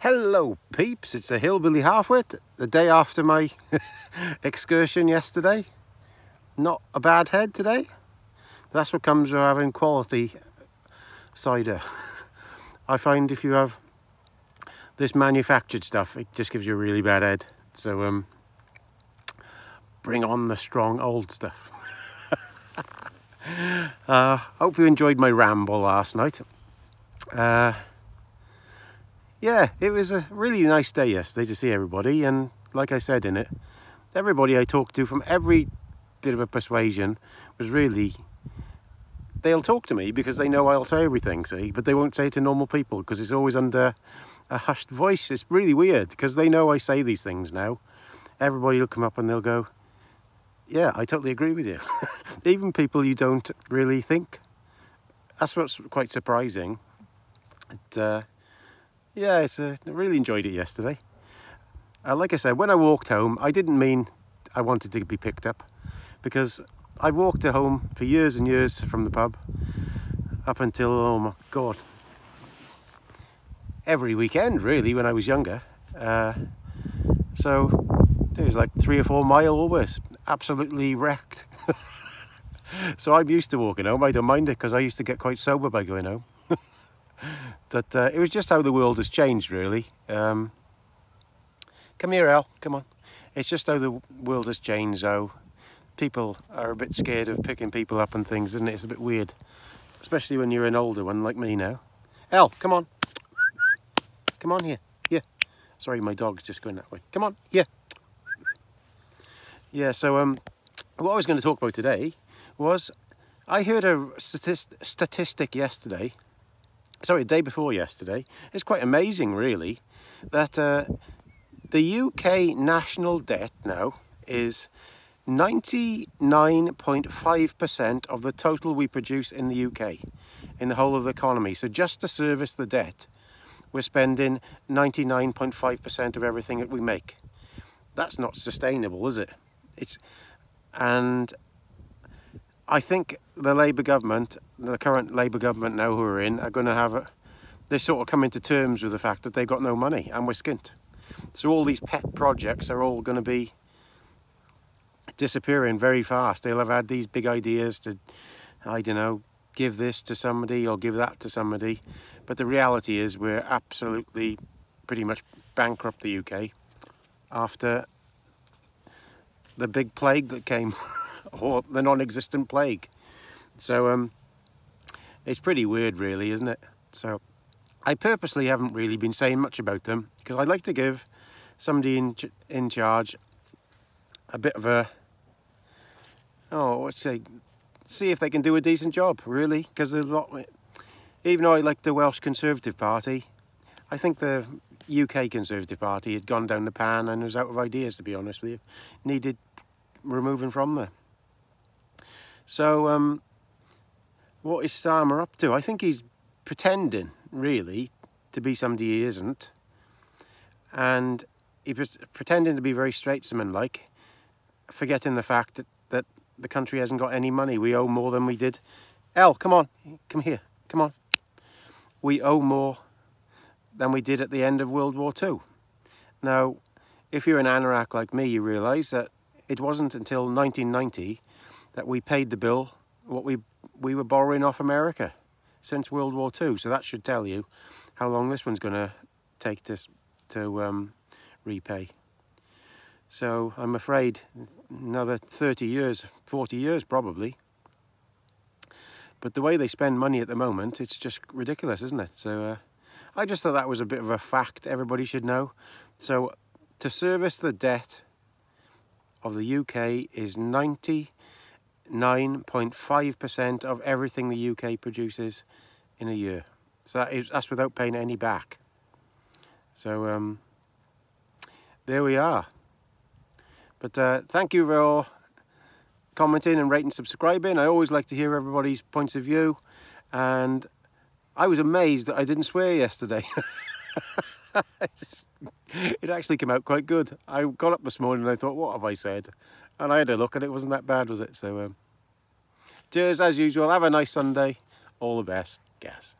Hello peeps, it's a Hillbilly Halfwit, the day after my excursion yesterday. Not a bad head today. That's what comes with having quality cider. I find if you have this manufactured stuff, it just gives you a really bad head. So bring on the strong old stuff. Hope you enjoyed my ramble last night. Yeah, it was a really nice day yesterday to see everybody, and like I said in it, everybody I talked to from every bit of a persuasion was really, they'll talk to me because they know I'll say everything, see, but they won't say it to normal people because it's always under a hushed voice. It's really weird because they know I say these things now. Everybody will come up and they'll go, yeah, I totally agree with you. Even people you don't really think. That's what's quite surprising. Yeah, I really enjoyed it yesterday. Like I said, when I walked home, I didn't mean I wanted to be picked up, because I walked home for years and years from the pub, up until, oh my God, every weekend really when I was younger. So it was like 3 or 4 miles always, absolutely wrecked. So I'm used to walking home. I don't mind it because I used to get quite sober by going home. But it was just how the world has changed, really. Come here, Al, come on. It's just how the world has changed, how people are a bit scared of picking people up and things, isn't it? It's a bit weird, especially when you're an older one like me now. Al, come on. Come on here. Yeah. Sorry, my dog's just going that way. Come on, yeah. Yeah, so what I was going to talk about today was, I heard a statistic yesterday. Sorry, the day before yesterday. It's quite amazing, really, that the UK national debt now is 99.5% of the total we produce in the UK, in the whole of the economy. So just to service the debt, we're spending 99.5% of everything that we make. That's not sustainable, is it? And I think the Labour government, the current Labour government now who are in, are going to have they're sort of coming to terms with the fact that they've got no money and we're skint. So all these pet projects are all going to be disappearing very fast. They'll have had these big ideas to, I don't know, give this to somebody or give that to somebody. But the reality is we're absolutely pretty much bankrupt, the UK, after the big plague that came. Or the non-existent plague. So it's pretty weird, really, isn't it? So I purposely haven't really been saying much about them, because I'd like to give somebody in charge a bit of a, see if they can do a decent job, really, because there's a lot. Even though I like the Welsh Conservative Party, I think the UK Conservative Party had gone down the pan and was out of ideas, to be honest with you. Needed removing from there. So, what is Starmer up to? I think he's pretending, really, to be somebody he isn't. And he was pretending to be very statesman-like, forgetting the fact that the country hasn't got any money. We owe more than we did. Elle, come on, come here, come on. We owe more than we did at the end of World War II. Now, if you're an anorak like me, you realise that it wasn't until 1990 that we paid the bill what we were borrowing off America since World War II. So that should tell you how long this one's going to take to repay. So I'm afraid another 30 years, 40 years probably. But the way they spend money at the moment, it's just ridiculous, isn't it? So I just thought that was a bit of a fact everybody should know. So to service the debt of the UK is 99.5% of everything the UK produces in a year. So that's without paying any back. So there we are. But thank you for commenting and rating, subscribing. I always like to hear everybody's points of view, and I was amazed that I didn't swear yesterday. It actually came out quite good. I got up this morning and I thought, what have I said? And I had a look and it wasn't that bad, was it? So cheers as usual. Have a nice Sunday. All the best. Gas.